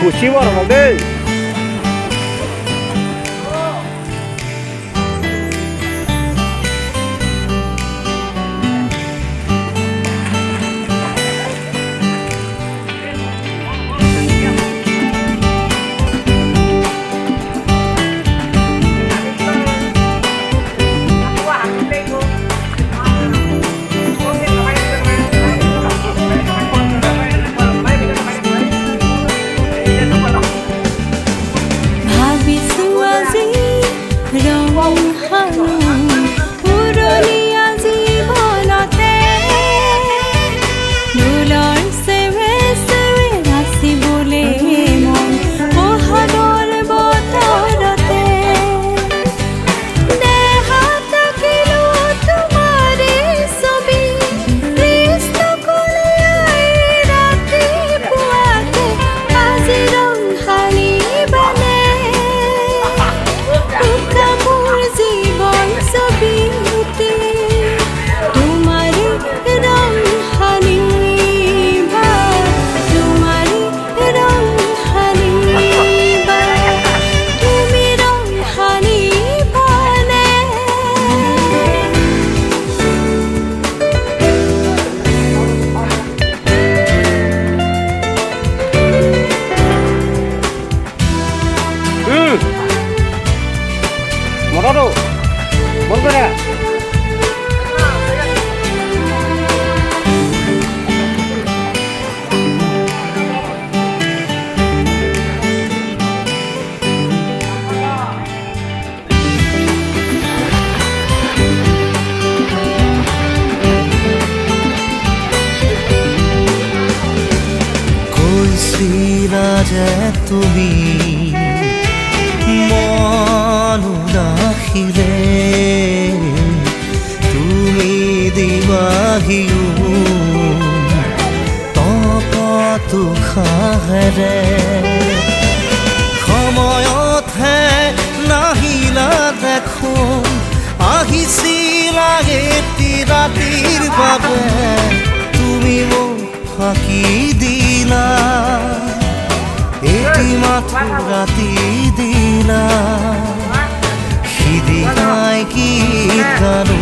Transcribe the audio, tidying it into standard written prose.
खुशी बरं दे মটাটো বন্ধ কৰে কৈছিলা যে তুমি ৰাখিলে তুমি দিবাহিও তপতো খাহেৰে সময়তহে নাহিলা দেখো আহিছিলা এটি ৰাতিৰ বাবে তুমি মোক ফাঁকি দিলা এটি মাথো ৰাতি দিলা সিদিনাই কি জানো